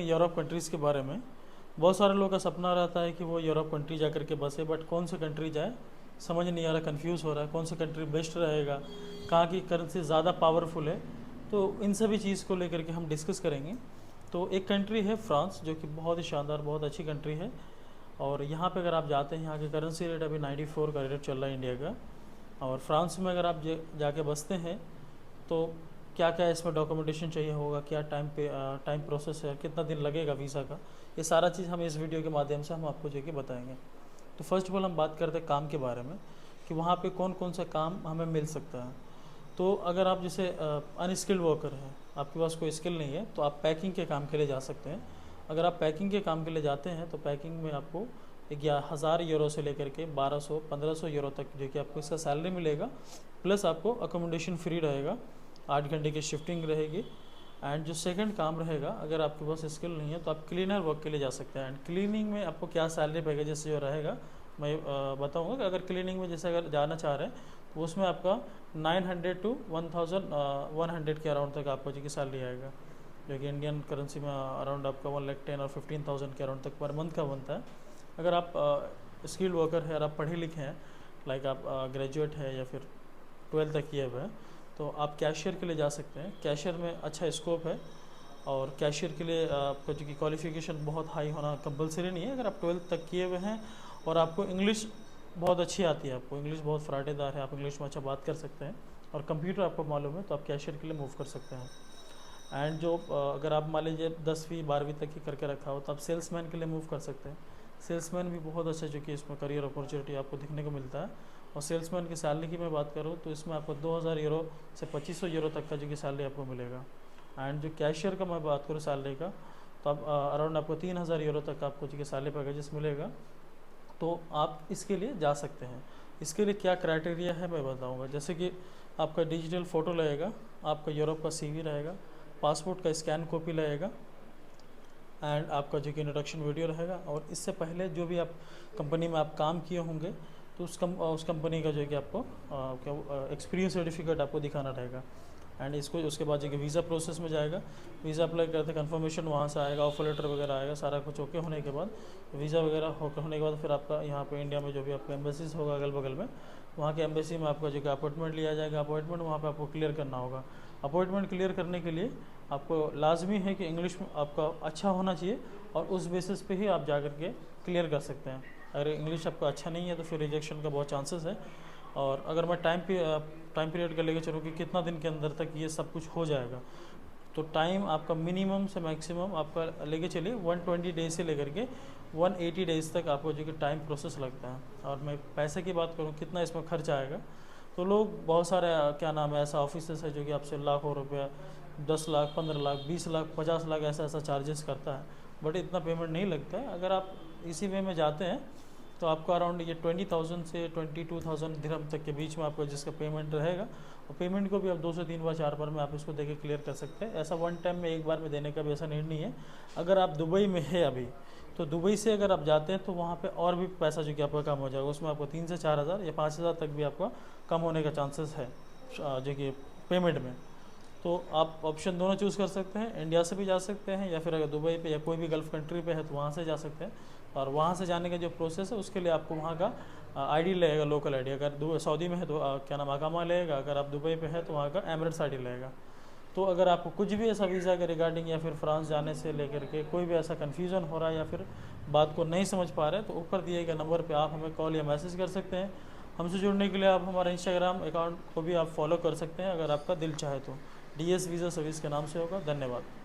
Europe countries के बारे में बहुत सारे लोगों का सपना रहता है कि वो यूरोप कंट्री जा कर के बसे, बट कौन सी कंट्री जाए समझ नहीं आ रहा, कंफ्यूज हो रहा है कौन सी कंट्री बेस्ट रहेगा, कहाँ की करेंसी ज़्यादा पावरफुल है। तो इन सभी चीज़ को लेकर के हम डिस्कस करेंगे। तो एक कंट्री है फ्रांस, जो कि बहुत ही शानदार बहुत अच्छी कंट्री है। और यहाँ पे अगर आप जाते हैं, यहाँ की करेंसी रेट अभी 94 का रेट चल रहा है इंडिया का। और फ्रांस में अगर आप जाके बसते हैं तो क्या क्या इसमें डॉक्यूमेंटेशन चाहिए होगा, क्या टाइम प्रोसेस है, कितना दिन लगेगा वीज़ा का, ये सारा चीज़ हम इस वीडियो के माध्यम से हम आपको जो कि बताएंगे। तो फर्स्ट ऑफ ऑल हम बात करते हैं काम के बारे में कि वहाँ पे कौन कौन सा काम हमें मिल सकता है। तो अगर आप जैसे अनस्किल्ड वर्कर हैं, आपके पास कोई स्किल नहीं है, तो आप पैकिंग के काम के लिए जा सकते हैं। अगर आप पैकिंग के काम के लिए जाते हैं तो पैकिंग में आपको 1000 यूरो से लेकर के 1200-1500 यूरो तक जो कि आपको इसका सैलरी मिलेगा, प्लस आपको अकोमोडेशन फ्री रहेगा, 8 घंटे की शिफ्टिंग रहेगी। एंड जो सेकंड काम रहेगा, अगर आपके पास स्किल नहीं है तो आप क्लीनर वर्क के लिए जा सकते हैं। एंड क्लीनिंग में आपको क्या सैलरी पैकेज जैसे जो रहेगा मैं बताऊंगा कि अगर क्लीनिंग में जैसे अगर जाना चाह रहे हैं तो उसमें आपका 900 टू 1100 के अराउंड तक आपको जो कि सैलरी आएगा, जो कि इंडियन करेंसी में अराउंड आपका 110 और 15,000 के अराउंड तक पर मंथ का बनता है। अगर आप स्किल्ड वर्कर है और आप पढ़े लिखे हैं, लाइक आप ग्रेजुएट है या फिर 12th तक किए हुए हैं, तो आप कैशियर के लिए जा सकते हैं। कैशियर में अच्छा स्कोप है और कैशियर के लिए आपका जो कि क्वालिफ़िकेशन बहुत हाई होना कंपलसरी नहीं है। अगर आप 12th तक किए हुए हैं और आपको इंग्लिश बहुत अच्छी आती है, आपको इंग्लिश बहुत फराटेदार है, आप इंग्लिश में अच्छा बात कर सकते हैं और कंप्यूटर आपको मालूम है, तो आप कैशियर के लिए मूव कर सकते हैं। एंड जो अगर आप मान लीजिए 10वीं 12वीं तक ही करके रखा हो तो आप सेल्समैन के लिए मूव कर सकते हैं। सेल्समैन भी बहुत अच्छा जो कि इसमें करियर अपॉर्चुनिटी आपको दिखने को मिलता है। और सेल्समैन की सैलरी की मैं बात करूँ तो इसमें आपको 2000 यूरो से 2500 यूरो तक का जो कि सैलरी आपको मिलेगा। एंड जो कैशियर का मैं बात करूँ सैलरी का, तो आप अराउंड आपको 3000 यूरो तक आपको जो कि सैलरी पैकेजेस मिलेगा। तो आप इसके लिए जा सकते हैं। इसके लिए क्या क्राइटेरिया है मैं बताऊंगा, जैसे कि आपका डिजिटल फ़ोटो लगेगा, आपका यूरोप का सीवी रहेगा, पासपोर्ट का स्कैन कॉपी लगेगा, एंड आपका जो कि इंट्रोडक्शन वीडियो रहेगा। और इससे पहले जो भी आप कंपनी में आप काम किए होंगे तो उस कंपनी का जो है कि आपको क्या एक्सपीरियंस सर्टिफिकेट आपको दिखाना रहेगा। एंड इसको उसके बाद जो कि वीज़ा प्रोसेस में जाएगा, वीज़ा अप्लाई करते कंफर्मेशन वहाँ से आएगा, ऑफर लेटर वगैरह आएगा, सारा कुछ ओके होने के बाद वीज़ा वगैरह होने के बाद फिर आपका यहाँ पे इंडिया में जो भी आपका एम्बेसीज होगा अगल बगल में, वहाँ के एम्बेसी में आपका जो कि अपॉइंटमेंट लिया जाएगा। अपॉइंटमेंट वहाँ पे आपको क्लियर करना होगा। अपॉइंटमेंट क्लियर करने के लिए आपको लाजमी है कि इंग्लिश में आपका अच्छा होना चाहिए और उस बेसिस पे ही आप जा कर के क्लियर कर सकते हैं। अगर इंग्लिश आपका अच्छा नहीं है तो फिर रिजेक्शन का बहुत चांसेस है। और अगर मैं टाइम पीरियड का लेके चलूँ कि कितना दिन के अंदर तक ये सब कुछ हो जाएगा, तो टाइम आपका मिनिमम से मैक्सिमम आपका लेके चलिए 120 डेज से लेकर के 180 डेज तक आपको जो कि टाइम प्रोसेस लगता है। और मैं पैसे की बात करूँ कितना इसमें खर्च आएगा, तो लोग बहुत सारे क्या नाम है ऐसा ऑफिसर्स है जो कि आपसे लाखों रुपया 10 लाख 15 लाख 20 लाख 50 लाख ऐसा ऐसा चार्जेस करता है, बट इतना पेमेंट नहीं लगता है। अगर आप इसी वे में जाते हैं तो आपको अराउंड ये 20,000 से 22,000 दिरहम तक के बीच में आपको जिसका पेमेंट रहेगा, और पेमेंट को भी आप 2 से 3 बार 4 बार में आप इसको देके क्लियर कर सकते हैं। ऐसा वन टाइम में एक बार में देने का भी ऐसा नीड नहीं है। अगर आप दुबई में है अभी, तो दुबई से अगर आप जाते हैं तो वहाँ पे और भी पैसा जो कि आपका कम हो जाएगा, उसमें आपको 3 से 4 हज़ार या 5 हज़ार तक भी आपका कम होने का चांसेस है जो कि पेमेंट में। तो आप ऑप्शन दोनों चूज़ कर सकते हैं, इंडिया से भी जा सकते हैं या फिर अगर दुबई पे या कोई भी गल्फ़ कंट्री पे है तो वहाँ से जा सकते हैं। और वहाँ से जाने का जो प्रोसेस है उसके लिए आपको वहाँ का आईडी लगेगा, लोकल आईडी। अगर सऊदी में है तो क्या नाम अकामा लगेगा, अगर आप दुबई पे है तो वहाँ का एमिरेट्स आईडी लगेगा। तो अगर आपको कुछ भी ऐसा वीज़ा के रिगार्डिंग या फिर फ्रांस जाने से लेकर के कोई भी ऐसा कन्फ्यूज़न हो रहा है या फिर बात को नहीं समझ पा रहे, तो ऊपर दिए गए नंबर पर आप हमें कॉल या मैसेज कर सकते हैं। हमसे जुड़ने के लिए आप हमारा इंस्टाग्राम अकाउंट को भी आप फॉलो कर सकते हैं अगर आपका दिल चाहे तो। DS वीज़ा सर्विस के नाम से होगा। धन्यवाद।